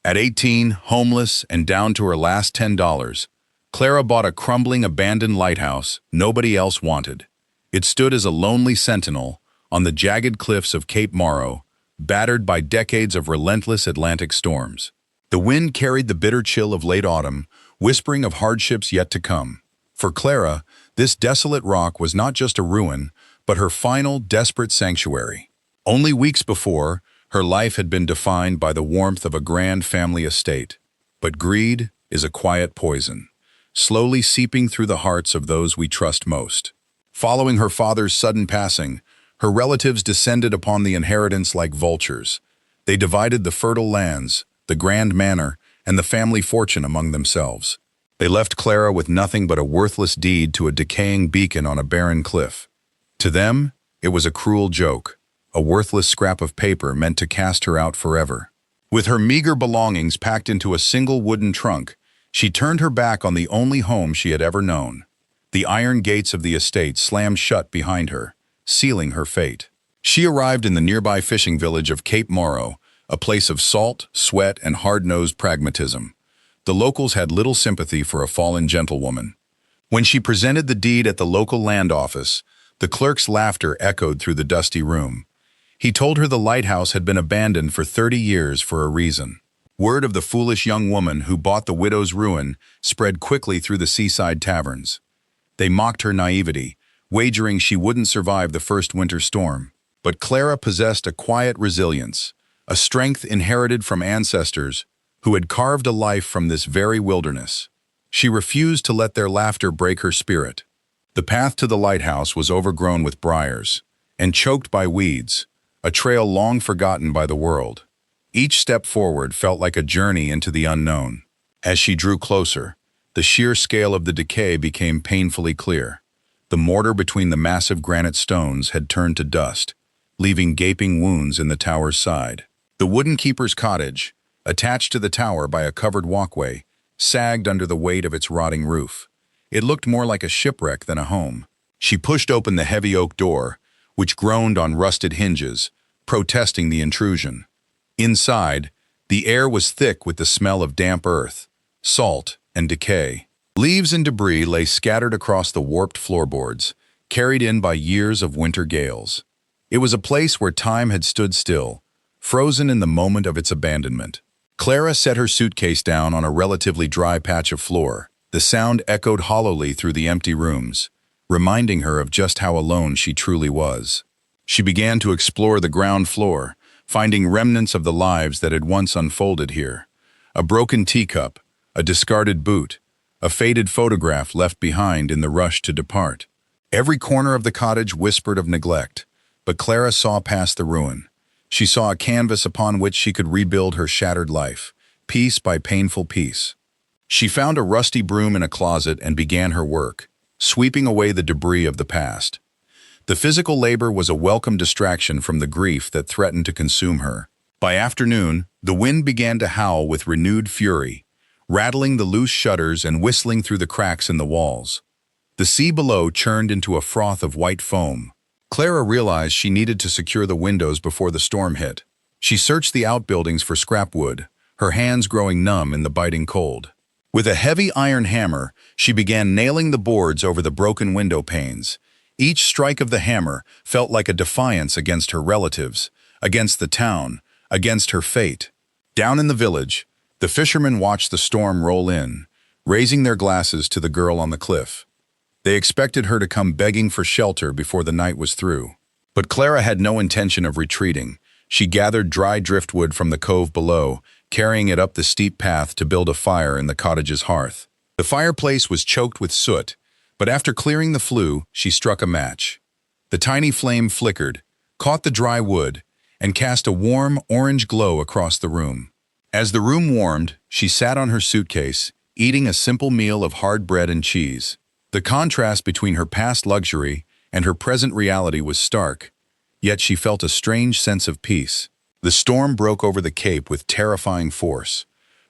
At 18, homeless and down to her last $10, Clara bought a crumbling abandoned lighthouse nobody else wanted. It stood as a lonely sentinel on the jagged cliffs of Cape Morrow, battered by decades of relentless Atlantic storms. The wind carried the bitter chill of late autumn, whispering of hardships yet to come. For Clara, this desolate rock was not just a ruin, but her final, desperate sanctuary. Only weeks before, her life had been defined by the warmth of a grand family estate. But greed is a quiet poison, slowly seeping through the hearts of those we trust most. Following her father's sudden passing, her relatives descended upon the inheritance like vultures. They divided the fertile lands, the grand manor, and the family fortune among themselves. They left Clara with nothing but a worthless deed to a decaying beacon on a barren cliff. To them, it was a cruel joke, a worthless scrap of paper meant to cast her out forever. With her meager belongings packed into a single wooden trunk, she turned her back on the only home she had ever known. The iron gates of the estate slammed shut behind her, sealing her fate. She arrived in the nearby fishing village of Cape Morrow, a place of salt, sweat, and hard-nosed pragmatism. The locals had little sympathy for a fallen gentlewoman. When she presented the deed at the local land office, the clerk's laughter echoed through the dusty room. He told her the lighthouse had been abandoned for 30 years for a reason. Word of the foolish young woman who bought the widow's ruin spread quickly through the seaside taverns. They mocked her naivety, wagering she wouldn't survive the first winter storm. But Clara possessed a quiet resilience, a strength inherited from ancestors who had carved a life from this very wilderness. She refused to let their laughter break her spirit. The path to the lighthouse was overgrown with briars and choked by weeds, a trail long forgotten by the world. Each step forward felt like a journey into the unknown. As she drew closer, the sheer scale of the decay became painfully clear. The mortar between the massive granite stones had turned to dust, leaving gaping wounds in the tower's side. The wooden keeper's cottage, attached to the tower by a covered walkway, sagged under the weight of its rotting roof. It looked more like a shipwreck than a home. She pushed open the heavy oak door, which groaned on rusted hinges, protesting the intrusion. Inside, the air was thick with the smell of damp earth, salt, and decay. Leaves and debris lay scattered across the warped floorboards, carried in by years of winter gales. It was a place where time had stood still, frozen in the moment of its abandonment. Clara set her suitcase down on a relatively dry patch of floor. The sound echoed hollowly through the empty rooms, reminding her of just how alone she truly was. She began to explore the ground floor, finding remnants of the lives that had once unfolded here. A broken teacup, a discarded boot, a faded photograph left behind in the rush to depart. Every corner of the cottage whispered of neglect, but Clara saw past the ruin. She saw a canvas upon which she could rebuild her shattered life, piece by painful piece. She found a rusty broom in a closet and began her work, sweeping away the debris of the past. The physical labor was a welcome distraction from the grief that threatened to consume her. By afternoon, the wind began to howl with renewed fury, rattling the loose shutters and whistling through the cracks in the walls. The sea below churned into a froth of white foam. Clara realized she needed to secure the windows before the storm hit. She searched the outbuildings for scrap wood, her hands growing numb in the biting cold. With a heavy iron hammer, she began nailing the boards over the broken window panes. Each strike of the hammer felt like a defiance against her relatives, against the town, against her fate. Down in the village, the fishermen watched the storm roll in, raising their glasses to the girl on the cliff. They expected her to come begging for shelter before the night was through. But Clara had no intention of retreating. She gathered dry driftwood from the cove below, carrying it up the steep path to build a fire in the cottage's hearth. The fireplace was choked with soot, but after clearing the flue, she struck a match. The tiny flame flickered, caught the dry wood, and cast a warm, orange glow across the room. As the room warmed, she sat on her suitcase, eating a simple meal of hard bread and cheese. The contrast between her past luxury and her present reality was stark, yet she felt a strange sense of peace. The storm broke over the Cape with terrifying force.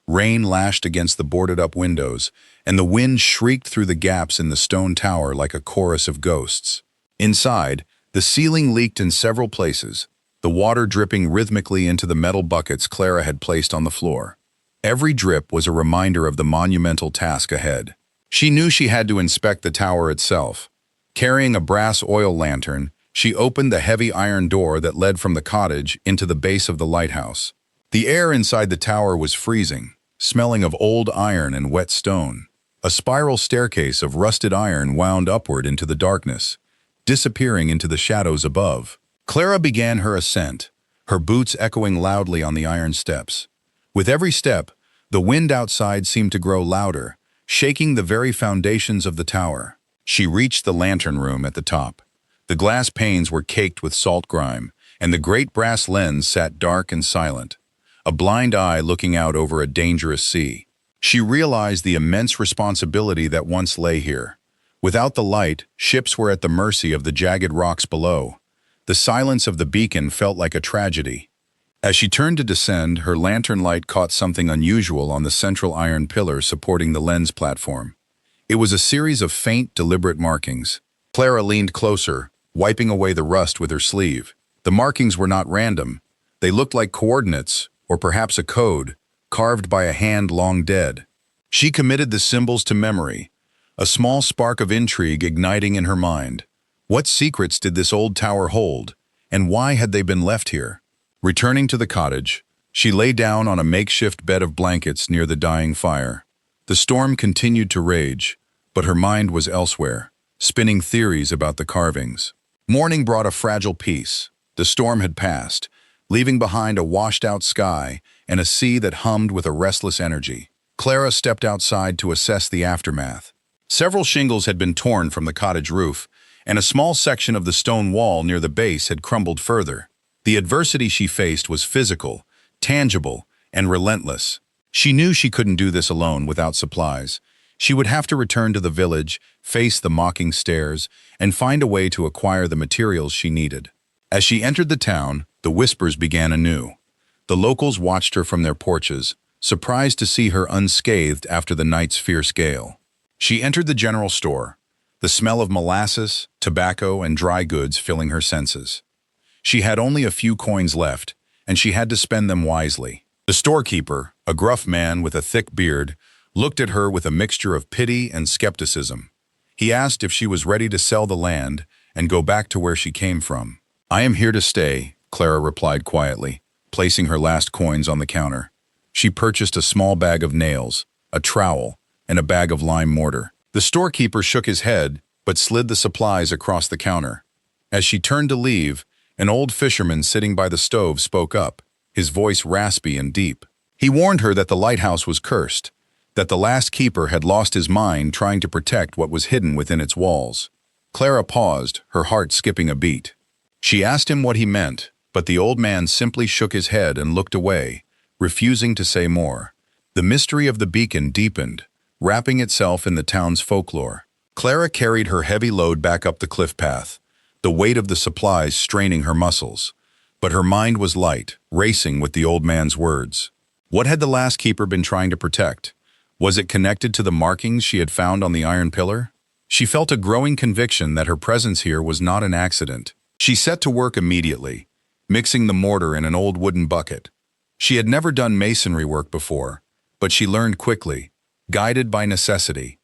Rain lashed against the boarded-up windows, and the wind shrieked through the gaps in the stone tower like a chorus of ghosts. Inside, the ceiling leaked in several places, the water dripping rhythmically into the metal buckets Clara had placed on the floor. Every drip was a reminder of the monumental task ahead. She knew she had to inspect the tower itself. Carrying a brass oil lantern, she opened the heavy iron door that led from the cottage into the base of the lighthouse. The air inside the tower was freezing, smelling of old iron and wet stone. A spiral staircase of rusted iron wound upward into the darkness, disappearing into the shadows above. Clara began her ascent, her boots echoing loudly on the iron steps. With every step, the wind outside seemed to grow louder, shaking the very foundations of the tower. She reached the lantern room at the top. The glass panes were caked with salt grime, and the great brass lens sat dark and silent, a blind eye looking out over a dangerous sea. She realized the immense responsibility that once lay here. Without the light, ships were at the mercy of the jagged rocks below. The silence of the beacon felt like a tragedy. As she turned to descend, her lantern light caught something unusual on the central iron pillar supporting the lens platform. It was a series of faint, deliberate markings. Clara leaned closer, wiping away the rust with her sleeve. The markings were not random. They looked like coordinates, or perhaps a code, carved by a hand long dead. She committed the symbols to memory, a small spark of intrigue igniting in her mind. What secrets did this old tower hold, and why had they been left here? Returning to the cottage, she lay down on a makeshift bed of blankets near the dying fire. The storm continued to rage, but her mind was elsewhere, spinning theories about the carvings. Morning brought a fragile peace. The storm had passed, leaving behind a washed-out sky and a sea that hummed with a restless energy. Clara stepped outside to assess the aftermath. Several shingles had been torn from the cottage roof, and a small section of the stone wall near the base had crumbled further. The adversity she faced was physical, tangible, and relentless. She knew she couldn't do this alone without supplies. She would have to return to the village, face the mocking stares, and find a way to acquire the materials she needed. As she entered the town, the whispers began anew. The locals watched her from their porches, surprised to see her unscathed after the night's fierce gale. She entered the general store, the smell of molasses, tobacco, and dry goods filling her senses. She had only a few coins left, and she had to spend them wisely. The storekeeper, a gruff man with a thick beard, looked at her with a mixture of pity and skepticism. He asked if she was ready to sell the land and go back to where she came from. "I am here to stay," Clara replied quietly, placing her last coins on the counter. She purchased a small bag of nails, a trowel, and a bag of lime mortar. The storekeeper shook his head, but slid the supplies across the counter. As she turned to leave, an old fisherman sitting by the stove spoke up, his voice raspy and deep. He warned her that the lighthouse was cursed, that the last keeper had lost his mind trying to protect what was hidden within its walls. Clara paused, her heart skipping a beat. She asked him what he meant, but the old man simply shook his head and looked away, refusing to say more. The mystery of the beacon deepened, wrapping itself in the town's folklore. Clara carried her heavy load back up the cliff path, the weight of the supplies straining her muscles. But her mind was light, racing with the old man's words. What had the last keeper been trying to protect? Was it connected to the markings she had found on the iron pillar? She felt a growing conviction that her presence here was not an accident. She set to work immediately, mixing the mortar in an old wooden bucket. She had never done masonry work before, but she learned quickly, guided by necessity.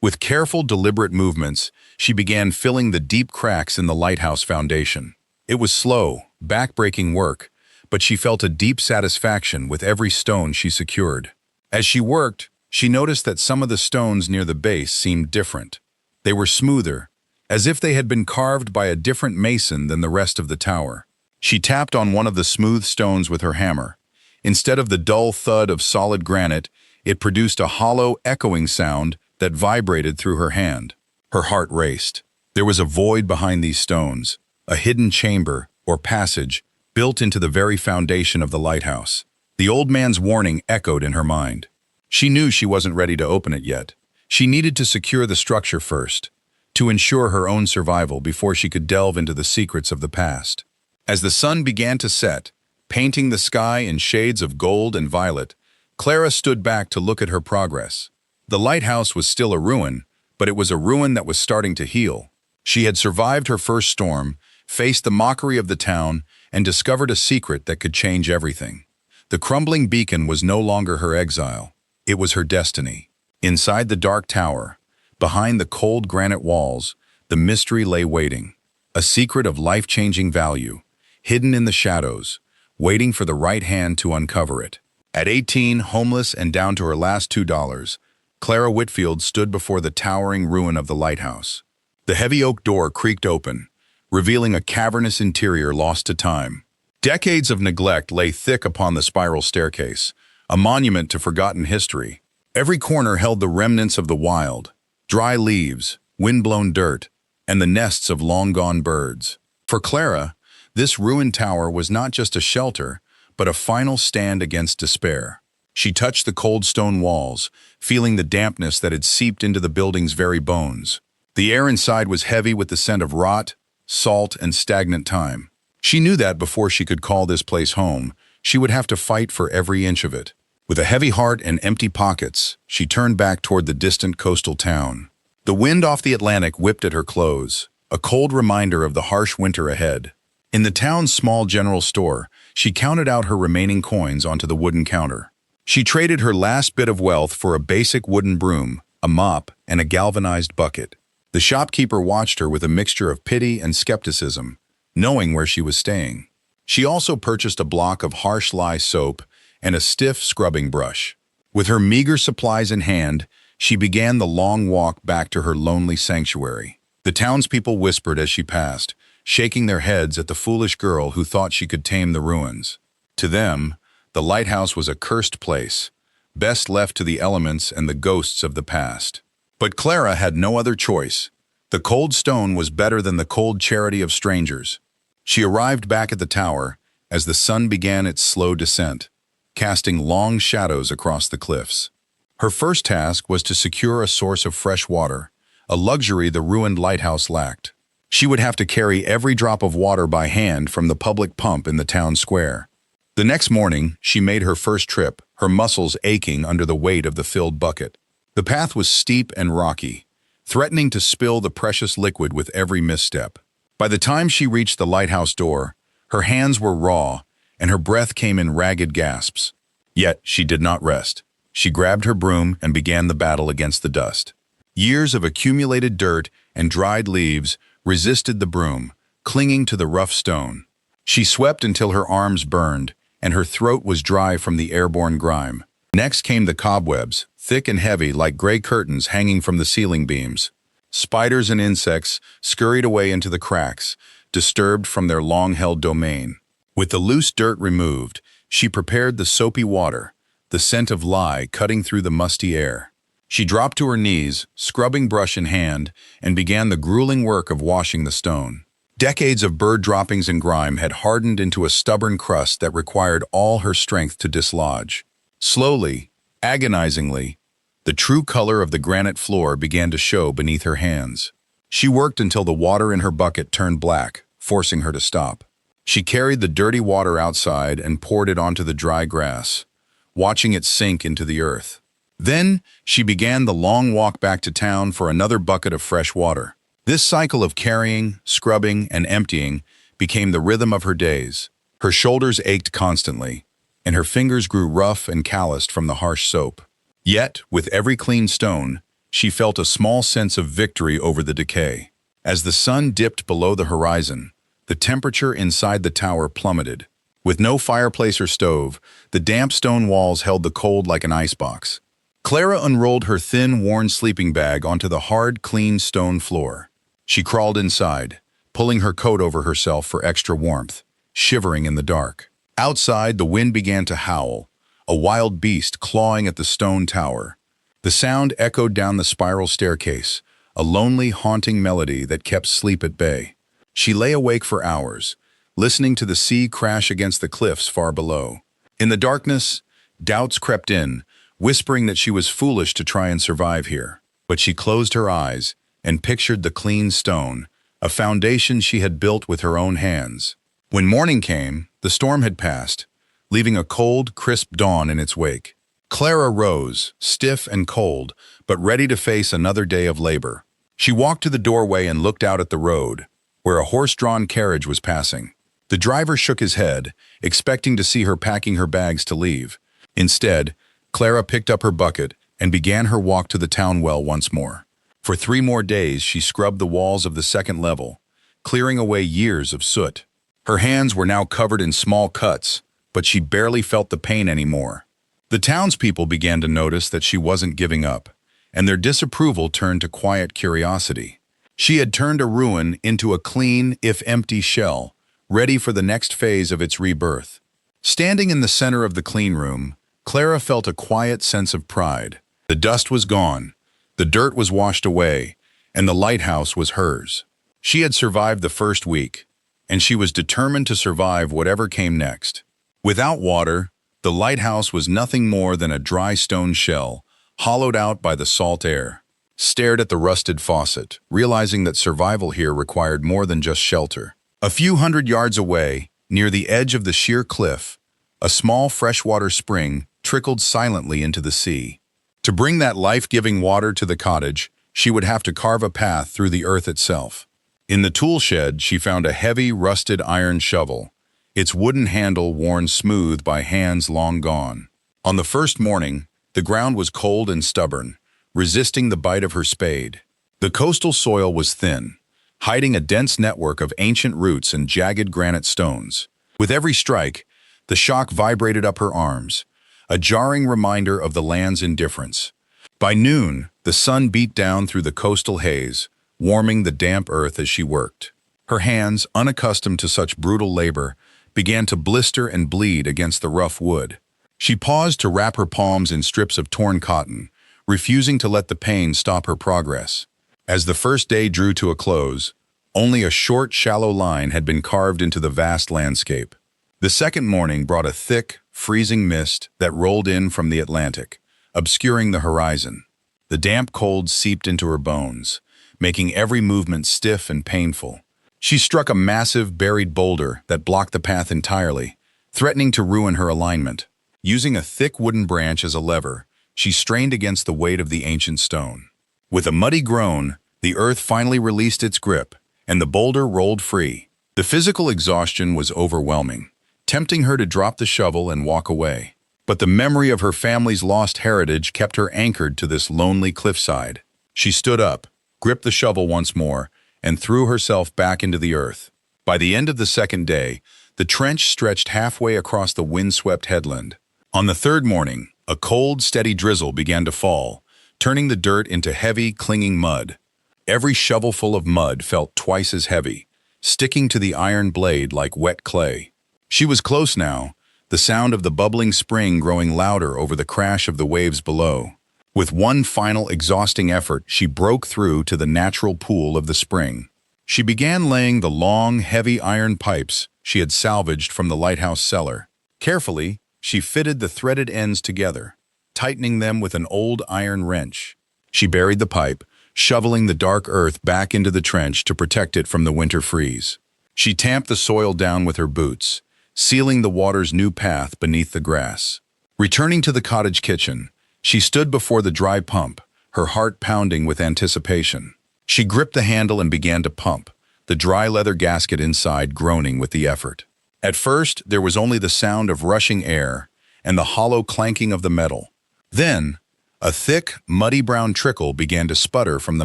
With careful, deliberate movements, she began filling the deep cracks in the lighthouse foundation. It was slow, back-breaking work, but she felt a deep satisfaction with every stone she secured. As she worked, she noticed that some of the stones near the base seemed different. They were smoother, as if they had been carved by a different mason than the rest of the tower. She tapped on one of the smooth stones with her hammer. Instead of the dull thud of solid granite, it produced a hollow, echoing sound that vibrated through her hand. Her heart raced. There was a void behind these stones, a hidden chamber, or passage, built into the very foundation of the lighthouse. The old man's warning echoed in her mind. She knew she wasn't ready to open it yet. She needed to secure the structure first, to ensure her own survival before she could delve into the secrets of the past. As the sun began to set, painting the sky in shades of gold and violet, Clara stood back to look at her progress. The lighthouse was still a ruin, but it was a ruin that was starting to heal. She had survived her first storm, faced the mockery of the town, and discovered a secret that could change everything. The crumbling beacon was no longer her exile. It was her destiny. Inside the dark tower, behind the cold granite walls, the mystery lay waiting. A secret of life-changing value, hidden in the shadows, waiting for the right hand to uncover it. At 18, homeless and down to her last $2, Clara Whitfield stood before the towering ruin of the lighthouse. The heavy oak door creaked open, revealing a cavernous interior lost to time. Decades of neglect lay thick upon the spiral staircase, a monument to forgotten history. Every corner held the remnants of the wild, dry leaves, wind-blown dirt, and the nests of long-gone birds. For Clara, this ruined tower was not just a shelter, but a final stand against despair. She touched the cold stone walls, feeling the dampness that had seeped into the building's very bones. The air inside was heavy with the scent of rot, salt, and stagnant time. She knew that before she could call this place home, she would have to fight for every inch of it. With a heavy heart and empty pockets, she turned back toward the distant coastal town. The wind off the Atlantic whipped at her clothes, a cold reminder of the harsh winter ahead. In the town's small general store, she counted out her remaining coins onto the wooden counter. She traded her last bit of wealth for a basic wooden broom, a mop, and a galvanized bucket. The shopkeeper watched her with a mixture of pity and skepticism, knowing where she was staying. She also purchased a block of harsh lye soap and a stiff scrubbing brush. With her meager supplies in hand, she began the long walk back to her lonely sanctuary. The townspeople whispered as she passed, shaking their heads at the foolish girl who thought she could tame the ruins. To them, the lighthouse was a cursed place, best left to the elements and the ghosts of the past. But Clara had no other choice. The cold stone was better than the cold charity of strangers. She arrived back at the tower as the sun began its slow descent, casting long shadows across the cliffs. Her first task was to secure a source of fresh water, a luxury the ruined lighthouse lacked. She would have to carry every drop of water by hand from the public pump in the town square. The next morning, she made her first trip, her muscles aching under the weight of the filled bucket. The path was steep and rocky, threatening to spill the precious liquid with every misstep. By the time she reached the lighthouse door, her hands were raw and her breath came in ragged gasps. Yet she did not rest. She grabbed her broom and began the battle against the dust. Years of accumulated dirt and dried leaves resisted the broom, clinging to the rough stone. She swept until her arms burned and her throat was dry from the airborne grime. Next came the cobwebs, thick and heavy like gray curtains hanging from the ceiling beams. Spiders and insects scurried away into the cracks, disturbed from their long-held domain. With the loose dirt removed, she prepared the soapy water, the scent of lye cutting through the musty air. She dropped to her knees, scrubbing brush in hand, and began the grueling work of washing the stone. Decades of bird droppings and grime had hardened into a stubborn crust that required all her strength to dislodge. Slowly, agonizingly, the true color of the granite floor began to show beneath her hands. She worked until the water in her bucket turned black, forcing her to stop. She carried the dirty water outside and poured it onto the dry grass, watching it sink into the earth. Then, she began the long walk back to town for another bucket of fresh water. This cycle of carrying, scrubbing, and emptying became the rhythm of her days. Her shoulders ached constantly, and her fingers grew rough and calloused from the harsh soap. Yet, with every clean stone, she felt a small sense of victory over the decay. As the sun dipped below the horizon, the temperature inside the tower plummeted. With no fireplace or stove, the damp stone walls held the cold like an icebox. Clara unrolled her thin, worn sleeping bag onto the hard, clean stone floor. She crawled inside, pulling her coat over herself for extra warmth, shivering in the dark. Outside, the wind began to howl, a wild beast clawing at the stone tower. The sound echoed down the spiral staircase, a lonely, haunting melody that kept sleep at bay. She lay awake for hours, listening to the sea crash against the cliffs far below. In the darkness, doubts crept in, whispering that she was foolish to try and survive here. But she closed her eyes and pictured the clean stone, a foundation she had built with her own hands. When morning came, the storm had passed, leaving a cold, crisp dawn in its wake. Clara rose, stiff and cold, but ready to face another day of labor. She walked to the doorway and looked out at the road, where a horse-drawn carriage was passing. The driver shook his head, expecting to see her packing her bags to leave. Instead, Clara picked up her bucket and began her walk to the town well once more. For 3 more days, she scrubbed the walls of the second level, clearing away years of soot. Her hands were now covered in small cuts, but she barely felt the pain anymore. The townspeople began to notice that she wasn't giving up, and their disapproval turned to quiet curiosity. She had turned a ruin into a clean, if empty shell, ready for the next phase of its rebirth. Standing in the center of the clean room, Clara felt a quiet sense of pride. The dust was gone, the dirt was washed away, and the lighthouse was hers. She had survived the first week, and she was determined to survive whatever came next. Without water, the lighthouse was nothing more than a dry stone shell, hollowed out by the salt air. Stared at the rusted faucet, realizing that survival here required more than just shelter. A few hundred yards away, near the edge of the sheer cliff, a small freshwater spring trickled silently into the sea. To bring that life-giving water to the cottage, she would have to carve a path through the earth itself. In the tool shed, she found a heavy, rusted iron shovel, its wooden handle worn smooth by hands long gone. On the first morning, the ground was cold and stubborn, resisting the bite of her spade. The coastal soil was thin, hiding a dense network of ancient roots and jagged granite stones. With every strike, the shock vibrated up her arms, a jarring reminder of the land's indifference. By noon, the sun beat down through the coastal haze, warming the damp earth as she worked. Her hands, unaccustomed to such brutal labor, began to blister and bleed against the rough wood. She paused to wrap her palms in strips of torn cotton, refusing to let the pain stop her progress. As the first day drew to a close, only a short, shallow line had been carved into the vast landscape. The second morning brought a thick, freezing mist that rolled in from the Atlantic, obscuring the horizon. The damp cold seeped into her bones, making every movement stiff and painful. She struck a massive, buried boulder that blocked the path entirely, threatening to ruin her alignment. Using a thick wooden branch as a lever, she strained against the weight of the ancient stone. With a muddy groan, the earth finally released its grip, and the boulder rolled free. The physical exhaustion was overwhelming, tempting her to drop the shovel and walk away. But the memory of her family's lost heritage kept her anchored to this lonely cliffside. She stood up, gripped the shovel once more, and threw herself back into the earth. By the end of the second day, the trench stretched halfway across the windswept headland. On the third morning, a cold, steady drizzle began to fall, turning the dirt into heavy, clinging mud. Every shovelful of mud felt twice as heavy, sticking to the iron blade like wet clay. She was close now, the sound of the bubbling spring growing louder over the crash of the waves below. With one final exhausting effort, she broke through to the natural pool of the spring. She began laying the long, heavy iron pipes she had salvaged from the lighthouse cellar. Carefully, she fitted the threaded ends together, tightening them with an old iron wrench. She buried the pipe, shoveling the dark earth back into the trench to protect it from the winter freeze. She tamped the soil down with her boots, sealing the water's new path beneath the grass. Returning to the cottage kitchen, she stood before the dry pump, her heart pounding with anticipation. She gripped the handle and began to pump, the dry leather gasket inside groaning with the effort. At first, there was only the sound of rushing air and the hollow clanking of the metal. Then, a thick, muddy brown trickle began to sputter from the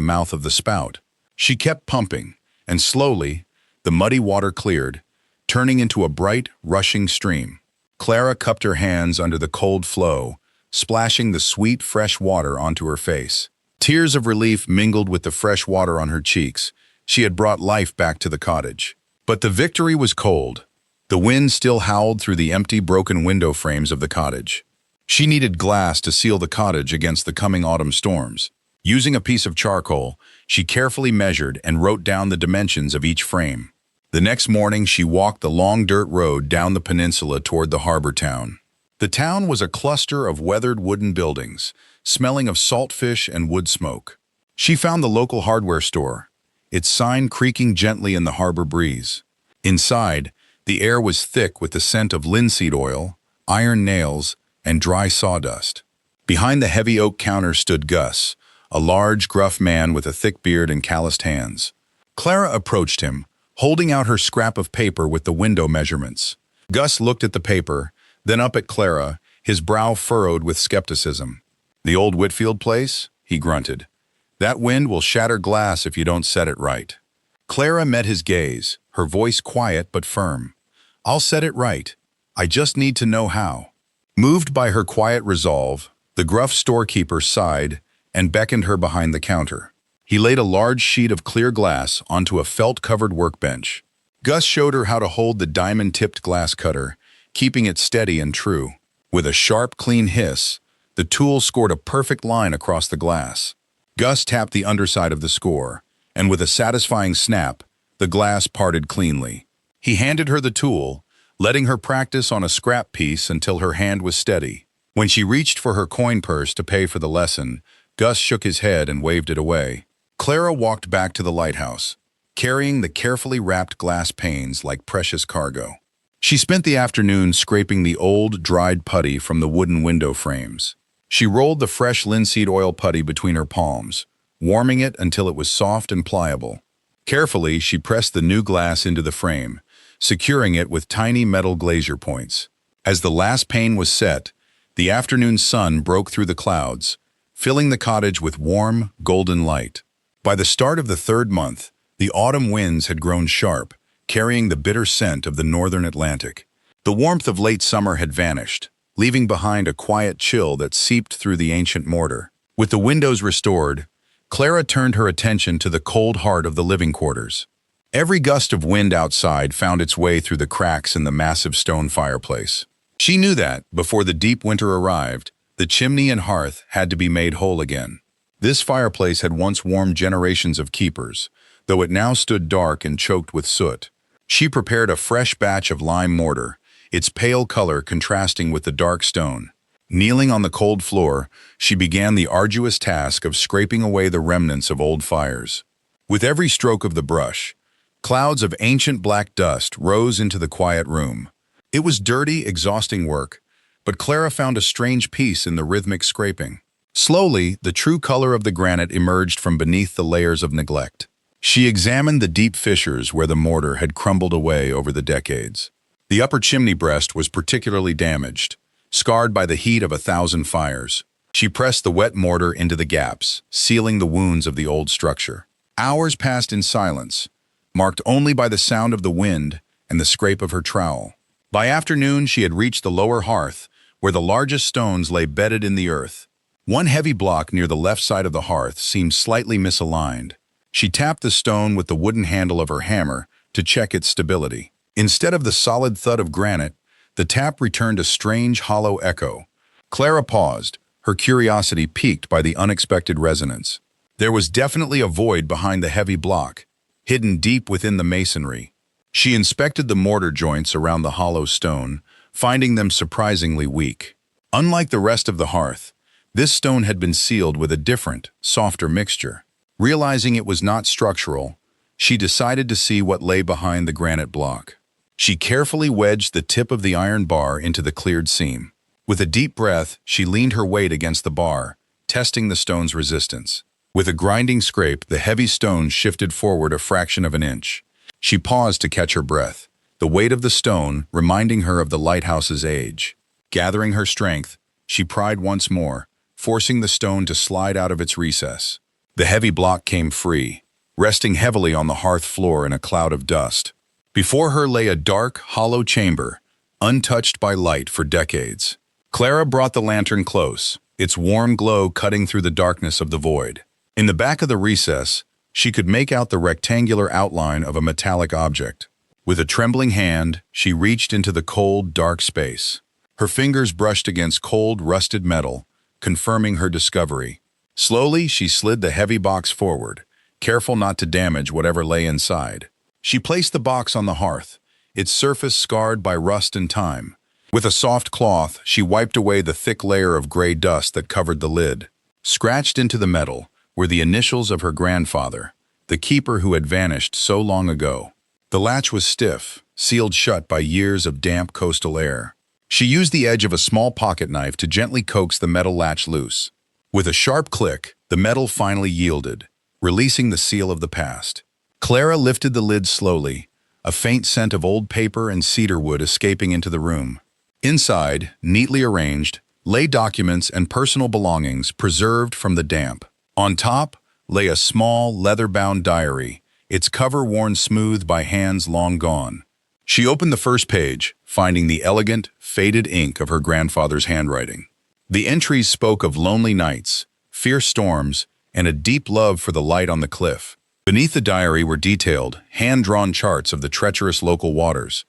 mouth of the spout. She kept pumping, and slowly, the muddy water cleared, turning into a bright, rushing stream. Clara cupped her hands under the cold flow, splashing the sweet, fresh water onto her face. Tears of relief mingled with the fresh water on her cheeks. She had brought life back to the cottage. But the victory was cold. The wind still howled through the empty, broken window frames of the cottage. She needed glass to seal the cottage against the coming autumn storms. Using a piece of charcoal, she carefully measured and wrote down the dimensions of each frame. The next morning, she walked the long dirt road down the peninsula toward the harbor town. The town was a cluster of weathered wooden buildings, smelling of saltfish and wood smoke. She found the local hardware store, its sign creaking gently in the harbor breeze. Inside, the air was thick with the scent of linseed oil, iron nails, and dry sawdust. Behind the heavy oak counter stood Gus, a large, gruff man with a thick beard and calloused hands. Clara approached him, holding out her scrap of paper with the window measurements. Gus looked at the paper, then up at Clara, his brow furrowed with skepticism. "The old Whitfield place?" he grunted. "That wind will shatter glass if you don't set it right." Clara met his gaze, her voice quiet but firm. "I'll set it right. I just need to know how." Moved by her quiet resolve, the gruff storekeeper sighed and beckoned her behind the counter. He laid a large sheet of clear glass onto a felt-covered workbench. Gus showed her how to hold the diamond-tipped glass cutter, keeping it steady and true. With a sharp, clean hiss, the tool scored a perfect line across the glass. Gus tapped the underside of the score, and with a satisfying snap, the glass parted cleanly. He handed her the tool, letting her practice on a scrap piece until her hand was steady. When she reached for her coin purse to pay for the lesson, Gus shook his head and waved it away. Clara walked back to the lighthouse, carrying the carefully wrapped glass panes like precious cargo. She spent the afternoon scraping the old, dried putty from the wooden window frames. She rolled the fresh linseed oil putty between her palms, warming it until it was soft and pliable. Carefully, she pressed the new glass into the frame, securing it with tiny metal glazier points. As the last pane was set, the afternoon sun broke through the clouds, filling the cottage with warm, golden light. By the start of the third month, the autumn winds had grown sharp, carrying the bitter scent of the northern Atlantic. The warmth of late summer had vanished, leaving behind a quiet chill that seeped through the ancient mortar. With the windows restored, Clara turned her attention to the cold heart of the living quarters. Every gust of wind outside found its way through the cracks in the massive stone fireplace. She knew that, before the deep winter arrived, the chimney and hearth had to be made whole again. This fireplace had once warmed generations of keepers, though it now stood dark and choked with soot. She prepared a fresh batch of lime mortar, its pale color contrasting with the dark stone. Kneeling on the cold floor, she began the arduous task of scraping away the remnants of old fires. With every stroke of the brush, clouds of ancient black dust rose into the quiet room. It was dirty, exhausting work, but Clara found a strange peace in the rhythmic scraping. Slowly, the true color of the granite emerged from beneath the layers of neglect. She examined the deep fissures where the mortar had crumbled away over the decades. The upper chimney breast was particularly damaged, scarred by the heat of 1,000 fires. She pressed the wet mortar into the gaps, sealing the wounds of the old structure. Hours passed in silence, marked only by the sound of the wind and the scrape of her trowel. By afternoon, she had reached the lower hearth, where the largest stones lay bedded in the earth. One heavy block near the left side of the hearth seemed slightly misaligned. She tapped the stone with the wooden handle of her hammer to check its stability. Instead of the solid thud of granite, the tap returned a strange, hollow echo. Clara paused, her curiosity piqued by the unexpected resonance. There was definitely a void behind the heavy block, hidden deep within the masonry. She inspected the mortar joints around the hollow stone, finding them surprisingly weak. Unlike the rest of the hearth, this stone had been sealed with a different, softer mixture. Realizing it was not structural, she decided to see what lay behind the granite block. She carefully wedged the tip of the iron bar into the cleared seam. With a deep breath, she leaned her weight against the bar, testing the stone's resistance. With a grinding scrape, the heavy stone shifted forward a fraction of an inch. She paused to catch her breath, the weight of the stone reminding her of the lighthouse's age. Gathering her strength, she pried once more, forcing the stone to slide out of its recess. The heavy block came free, resting heavily on the hearth floor in a cloud of dust. Before her lay a dark, hollow chamber, untouched by light for decades. Clara brought the lantern close, its warm glow cutting through the darkness of the void. In the back of the recess, she could make out the rectangular outline of a metallic object. With a trembling hand, she reached into the cold, dark space. Her fingers brushed against cold, rusted metal, confirming her discovery. Slowly, she slid the heavy box forward, careful not to damage whatever lay inside. She placed the box on the hearth, its surface scarred by rust and time. With a soft cloth, she wiped away the thick layer of gray dust that covered the lid. Scratched into the metal were the initials of her grandfather, the keeper who had vanished so long ago. The latch was stiff, sealed shut by years of damp coastal air. She used the edge of a small pocket knife to gently coax the metal latch loose. With a sharp click, the metal finally yielded, releasing the seal of the past. Clara lifted the lid slowly, a faint scent of old paper and cedar wood escaping into the room. Inside, neatly arranged, lay documents and personal belongings preserved from the damp. On top lay a small, leather-bound diary, its cover worn smooth by hands long gone. She opened the first page, finding the elegant, faded ink of her grandfather's handwriting. The entries spoke of lonely nights, fierce storms, and a deep love for the light on the cliff. Beneath the diary were detailed, hand-drawn charts of the treacherous local waters.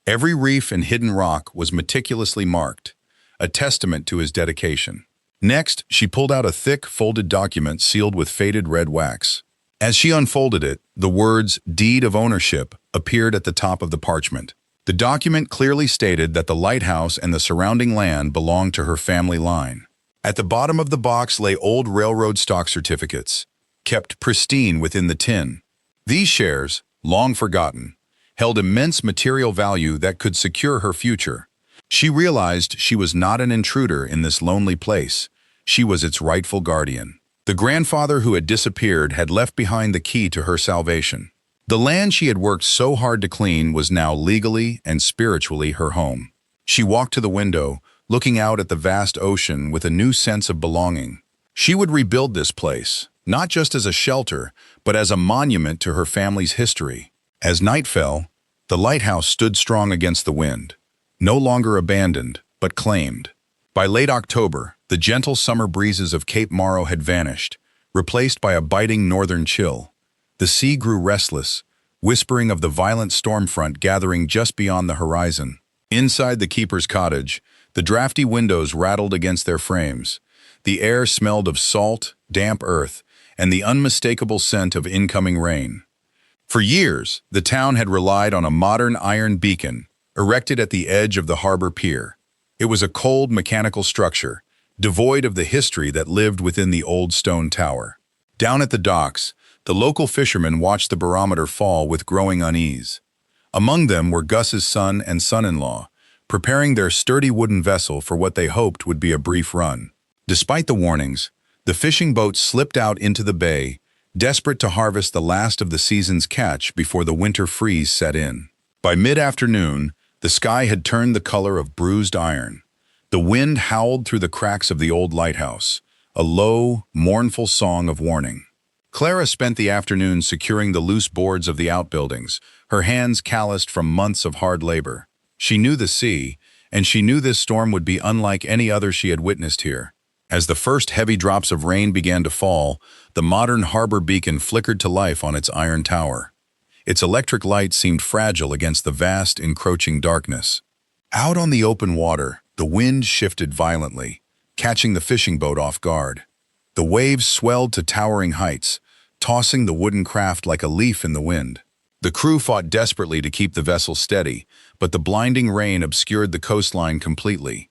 Every reef and hidden rock was meticulously marked, a testament to his dedication. Next, she pulled out a thick, folded document sealed with faded red wax. As she unfolded it, the words "Deed of Ownership" appeared at the top of the parchment. The document clearly stated that the lighthouse and the surrounding land belonged to her family line. At the bottom of the box lay old railroad stock certificates, kept pristine within the tin. These shares, long forgotten, held immense material value that could secure her future. She realized she was not an intruder in this lonely place. She was its rightful guardian. The grandfather who had disappeared had left behind the key to her salvation. The land she had worked so hard to clean was now legally and spiritually her home. She walked to the window, looking out at the vast ocean with a new sense of belonging. She would rebuild this place, not just as a shelter, but as a monument to her family's history. As night fell, the lighthouse stood strong against the wind, no longer abandoned, but claimed. By late October, the gentle summer breezes of Cape Morrow had vanished, replaced by a biting northern chill. The sea grew restless, whispering of the violent storm front gathering just beyond the horizon. Inside the keeper's cottage, the drafty windows rattled against their frames. The air smelled of salt, damp earth, and the unmistakable scent of incoming rain. For years, the town had relied on a modern iron beacon, erected at the edge of the harbor pier. It was a cold, mechanical structure, devoid of the history that lived within the old stone tower. Down at the docks, the local fishermen watched the barometer fall with growing unease. Among them were Gus's son and son-in-law, preparing their sturdy wooden vessel for what they hoped would be a brief run. Despite the warnings, the fishing boats slipped out into the bay, desperate to harvest the last of the season's catch before the winter freeze set in. By mid-afternoon, the sky had turned the color of bruised iron. The wind howled through the cracks of the old lighthouse, a low, mournful song of warning. Clara spent the afternoon securing the loose boards of the outbuildings, her hands calloused from months of hard labor. She knew the sea, and she knew this storm would be unlike any other she had witnessed here. As the first heavy drops of rain began to fall, the modern harbor beacon flickered to life on its iron tower. Its electric light seemed fragile against the vast, encroaching darkness. Out on the open water, the wind shifted violently, catching the fishing boat off guard. The waves swelled to towering heights, tossing the wooden craft like a leaf in the wind. The crew fought desperately to keep the vessel steady, but the blinding rain obscured the coastline completely.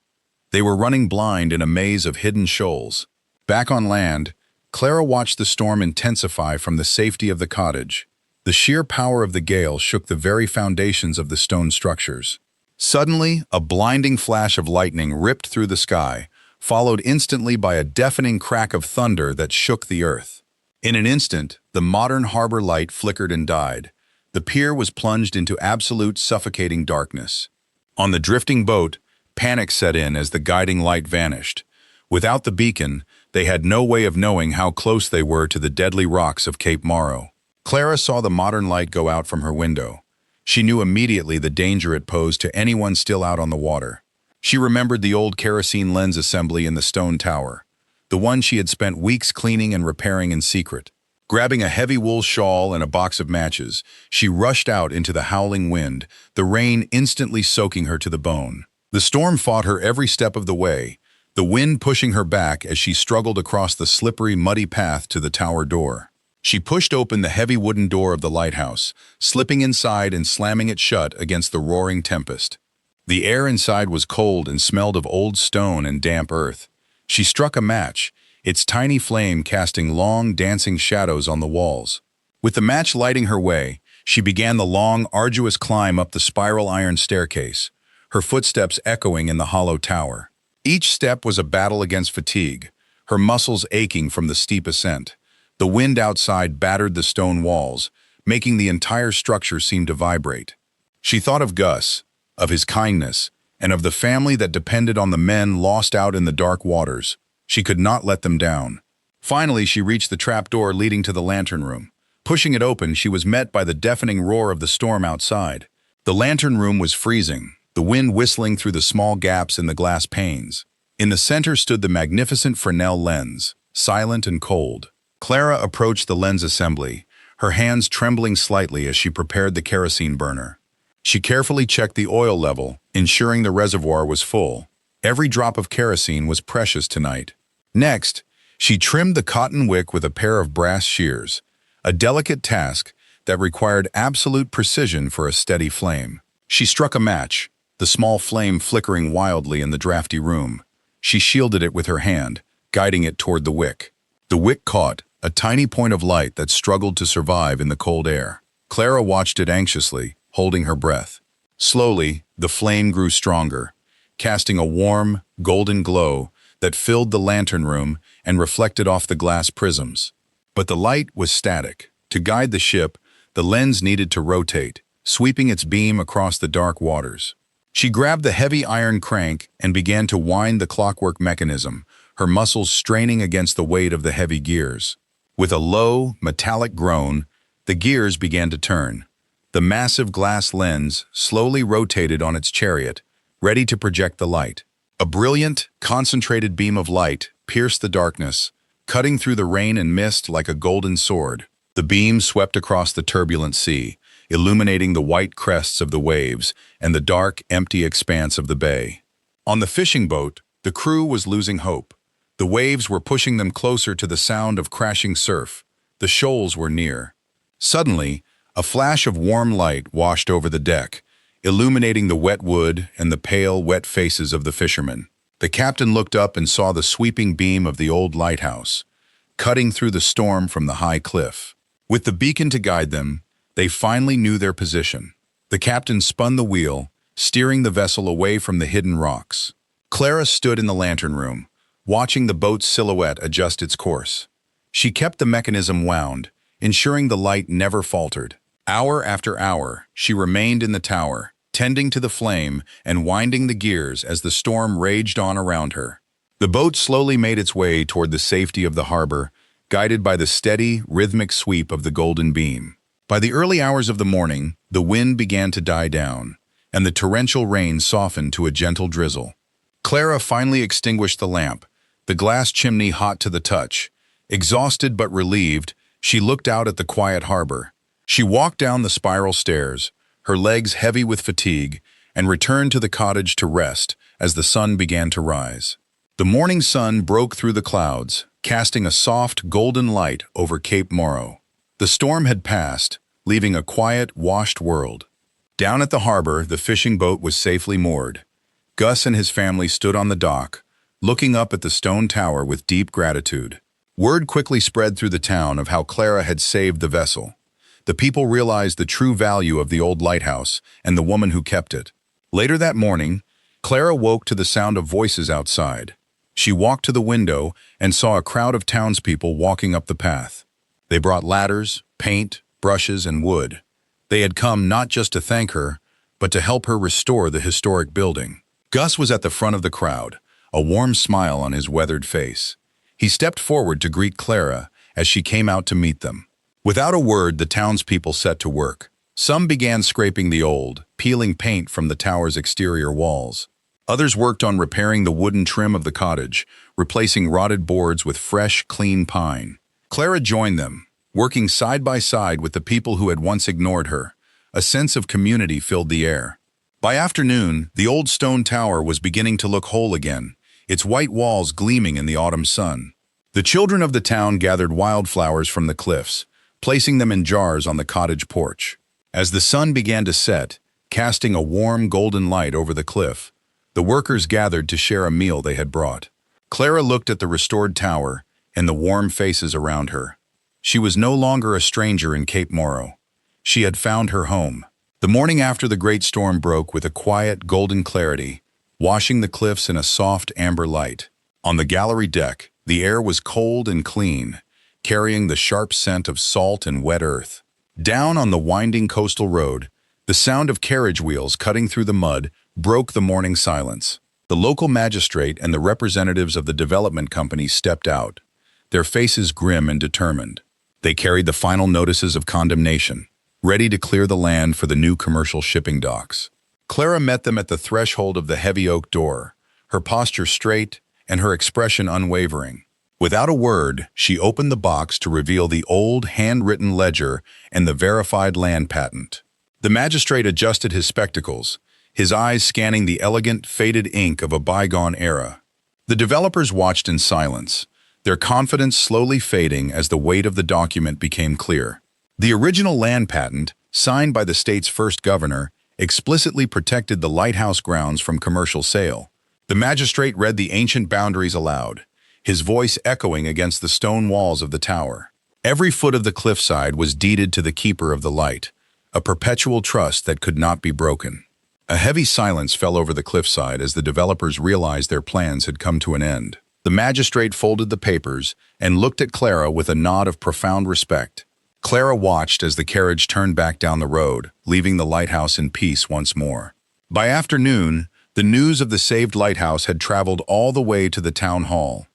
They were running blind in a maze of hidden shoals. Back on land, Clara watched the storm intensify from the safety of the cottage. The sheer power of the gale shook the very foundations of the stone structures. Suddenly, a blinding flash of lightning ripped through the sky, followed instantly by a deafening crack of thunder that shook the earth. In an instant, the modern harbor light flickered and died. The pier was plunged into absolute suffocating darkness. On the drifting boat, panic set in as the guiding light vanished. Without the beacon, they had no way of knowing how close they were to the deadly rocks of Cape Morrow. Clara saw the modern light go out from her window. She knew immediately the danger it posed to anyone still out on the water. She remembered the old kerosene lens assembly in the stone tower, the one she had spent weeks cleaning and repairing in secret. Grabbing a heavy wool shawl and a box of matches, she rushed out into the howling wind, the rain instantly soaking her to the bone. The storm fought her every step of the way, the wind pushing her back as she struggled across the slippery, muddy path to the tower door. She pushed open the heavy wooden door of the lighthouse, slipping inside and slamming it shut against the roaring tempest. The air inside was cold and smelled of old stone and damp earth. She struck a match, its tiny flame casting long, dancing shadows on the walls. With the match lighting her way, she began the long, arduous climb up the spiral iron staircase, her footsteps echoing in the hollow tower. Each step was a battle against fatigue, her muscles aching from the steep ascent. The wind outside battered the stone walls, making the entire structure seem to vibrate. She thought of Gus, of his kindness, and of the family that depended on the men lost out in the dark waters. She could not let them down. Finally, she reached the trapdoor leading to the lantern room. Pushing it open, she was met by the deafening roar of the storm outside. The lantern room was freezing, the wind whistling through the small gaps in the glass panes. In the center stood the magnificent Fresnel lens, silent and cold. Clara approached the lens assembly, her hands trembling slightly as she prepared the kerosene burner. She carefully checked the oil level, ensuring the reservoir was full. Every drop of kerosene was precious tonight. Next, she trimmed the cotton wick with a pair of brass shears, a delicate task that required absolute precision for a steady flame. She struck a match, the small flame flickering wildly in the drafty room. She shielded it with her hand, guiding it toward the wick. The wick caught, a tiny point of light that struggled to survive in the cold air. Clara watched it anxiously, holding her breath. Slowly, the flame grew stronger, casting a warm, golden glow that filled the lantern room and reflected off the glass prisms. But the light was static. To guide the ship, the lens needed to rotate, sweeping its beam across the dark waters. She grabbed the heavy iron crank and began to wind the clockwork mechanism, her muscles straining against the weight of the heavy gears. With a low, metallic groan, the gears began to turn. The massive glass lens slowly rotated on its chariot, ready to project the light. A brilliant, concentrated beam of light pierced the darkness, cutting through the rain and mist like a golden sword. The beam swept across the turbulent sea, illuminating the white crests of the waves and the dark, empty expanse of the bay. On the fishing boat, the crew was losing hope. The waves were pushing them closer to the sound of crashing surf. The shoals were near. Suddenly, a flash of warm light washed over the deck, illuminating the wet wood and the pale, wet faces of the fishermen. The captain looked up and saw the sweeping beam of the old lighthouse, cutting through the storm from the high cliff. With the beacon to guide them, they finally knew their position. The captain spun the wheel, steering the vessel away from the hidden rocks. Clara stood in the lantern room, watching the boat's silhouette adjust its course. She kept the mechanism wound, ensuring the light never faltered. Hour after hour, she remained in the tower, tending to the flame and winding the gears as the storm raged on around her. The boat slowly made its way toward the safety of the harbor, guided by the steady, rhythmic sweep of the golden beam. By the early hours of the morning, the wind began to die down, and the torrential rain softened to a gentle drizzle. Clara finally extinguished the lamp, the glass chimney hot to the touch. Exhausted but relieved, she looked out at the quiet harbor. She walked down the spiral stairs, her legs heavy with fatigue, and returned to the cottage to rest as the sun began to rise. The morning sun broke through the clouds, casting a soft, golden light over Cape Morrow. The storm had passed, leaving a quiet, washed world. Down at the harbor, the fishing boat was safely moored. Gus and his family stood on the dock, looking up at the stone tower with deep gratitude. Word quickly spread through the town of how Clara had saved the vessel. The people realized the true value of the old lighthouse and the woman who kept it. Later that morning, Clara woke to the sound of voices outside. She walked to the window and saw a crowd of townspeople walking up the path. They brought ladders, paint, brushes, and wood. They had come not just to thank her, but to help her restore the historic building. Gus was at the front of the crowd, a warm smile on his weathered face. He stepped forward to greet Clara as she came out to meet them. Without a word, the townspeople set to work. Some began scraping the old, peeling paint from the tower's exterior walls. Others worked on repairing the wooden trim of the cottage, replacing rotted boards with fresh, clean pine. Clara joined them, working side by side with the people who had once ignored her. A sense of community filled the air. By afternoon, the old stone tower was beginning to look whole again, its white walls gleaming in the autumn sun. The children of the town gathered wildflowers from the cliffs, placing them in jars on the cottage porch. As the sun began to set, casting a warm golden light over the cliff, the workers gathered to share a meal they had brought. Clara looked at the restored tower and the warm faces around her. She was no longer a stranger in Cape Morrow. She had found her home. The morning after the great storm broke with a quiet, golden clarity, washing the cliffs in a soft amber light. On the gallery deck, the air was cold and clean, carrying the sharp scent of salt and wet earth. Down on the winding coastal road, the sound of carriage wheels cutting through the mud broke the morning silence. The local magistrate and the representatives of the development company stepped out, their faces grim and determined. They carried the final notices of condemnation, ready to clear the land for the new commercial shipping docks. Clara met them at the threshold of the heavy oak door, her posture straight and her expression unwavering. Without a word, she opened the box to reveal the old handwritten ledger and the verified land patent. The magistrate adjusted his spectacles, his eyes scanning the elegant, faded ink of a bygone era. The developers watched in silence, their confidence slowly fading as the weight of the document became clear. The original land patent, signed by the state's first governor, explicitly protected the lighthouse grounds from commercial sale. The magistrate read the ancient boundaries aloud, his voice echoing against the stone walls of the tower. Every foot of the cliffside was deeded to the keeper of the light, a perpetual trust that could not be broken. A heavy silence fell over the cliffside as the developers realized their plans had come to an end. The magistrate folded the papers and looked at Clara with a nod of profound respect. Clara watched as the carriage turned back down the road, leaving the lighthouse in peace once more. By afternoon, the news of the saved lighthouse had traveled all the way to the town hall.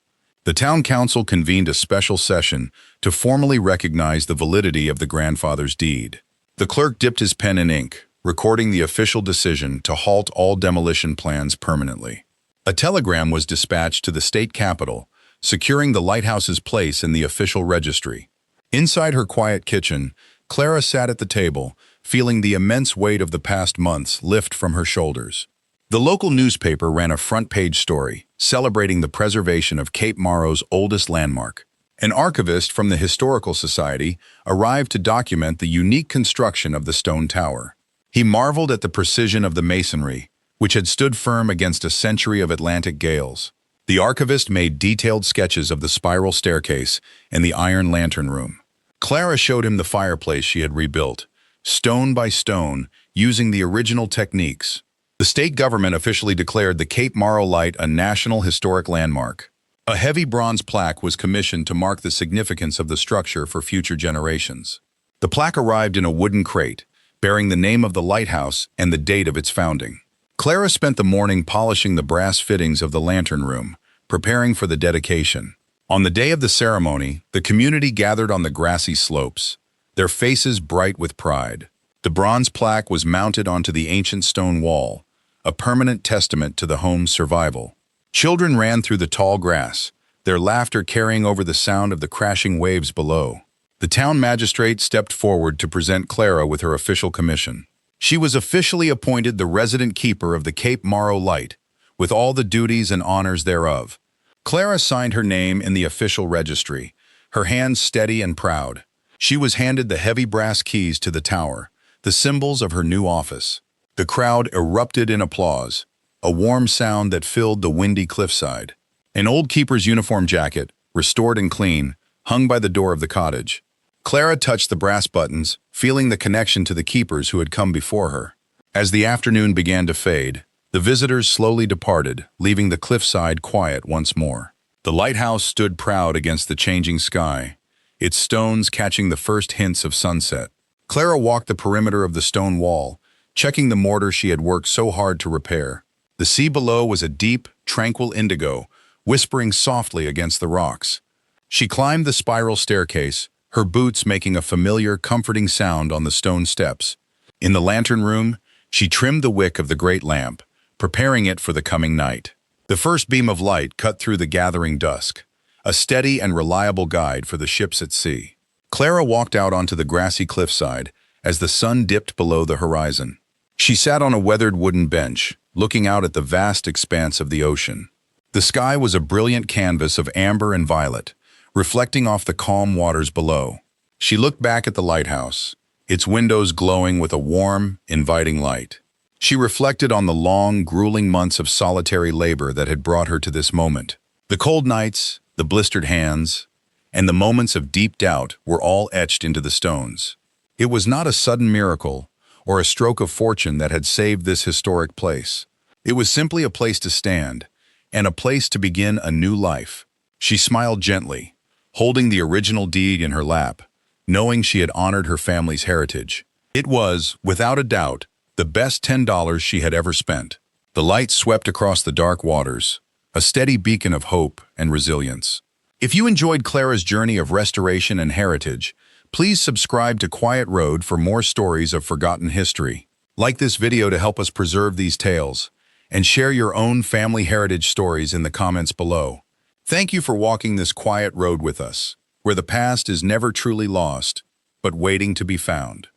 The town council convened a special session to formally recognize the validity of the grandfather's deed. The clerk dipped his pen in ink, recording the official decision to halt all demolition plans permanently. A telegram was dispatched to the state capitol, securing the lighthouse's place in the official registry. Inside her quiet kitchen, Clara sat at the table, feeling the immense weight of the past months lift from her shoulders. The local newspaper ran a front-page story, celebrating the preservation of Cape Morrow's oldest landmark. An archivist from the Historical Society arrived to document the unique construction of the stone tower. He marveled at the precision of the masonry, which had stood firm against a century of Atlantic gales. The archivist made detailed sketches of the spiral staircase and the iron lantern room. Clara showed him the fireplace she had rebuilt, stone by stone, using the original techniques. The state government officially declared the Cape Morrow Light a National Historic Landmark. A heavy bronze plaque was commissioned to mark the significance of the structure for future generations. The plaque arrived in a wooden crate, bearing the name of the lighthouse and the date of its founding. Clara spent the morning polishing the brass fittings of the lantern room, preparing for the dedication. On the day of the ceremony, the community gathered on the grassy slopes, their faces bright with pride. The bronze plaque was mounted onto the ancient stone wall, a permanent testament to the home's survival. Children ran through the tall grass, their laughter carrying over the sound of the crashing waves below. The town magistrate stepped forward to present Clara with her official commission. She was officially appointed the resident keeper of the Cape Morrow Light, with all the duties and honors thereof. Clara signed her name in the official registry, her hands steady and proud. She was handed the heavy brass keys to the tower, the symbols of her new office. The crowd erupted in applause, a warm sound that filled the windy cliffside. An old keeper's uniform jacket, restored and clean, hung by the door of the cottage. Clara touched the brass buttons, feeling the connection to the keepers who had come before her. As the afternoon began to fade, the visitors slowly departed, leaving the cliffside quiet once more. The lighthouse stood proud against the changing sky, its stones catching the first hints of sunset. Clara walked the perimeter of the stone wall, checking the mortar she had worked so hard to repair. The sea below was a deep, tranquil indigo, whispering softly against the rocks. She climbed the spiral staircase, her boots making a familiar, comforting sound on the stone steps. In the lantern room, she trimmed the wick of the great lamp, preparing it for the coming night. The first beam of light cut through the gathering dusk, a steady and reliable guide for the ships at sea. Clara walked out onto the grassy cliffside as the sun dipped below the horizon. She sat on a weathered wooden bench, looking out at the vast expanse of the ocean. The sky was a brilliant canvas of amber and violet, reflecting off the calm waters below. She looked back at the lighthouse, its windows glowing with a warm, inviting light. She reflected on the long, grueling months of solitary labor that had brought her to this moment. The cold nights, the blistered hands, and the moments of deep doubt were all etched into the stones. It was not a sudden miracle or a stroke of fortune that had saved this historic place. It was simply a place to stand, and a place to begin a new life. She smiled gently, holding the original deed in her lap, knowing she had honored her family's heritage. It was, without a doubt, the best $10 she had ever spent. The light swept across the dark waters, a steady beacon of hope and resilience. If you enjoyed Clara's journey of restoration and heritage, please subscribe to Quiet Road for more stories of forgotten history. Like this video to help us preserve these tales, and share your own family heritage stories in the comments below. Thank you for walking this quiet road with us, where the past is never truly lost, but waiting to be found.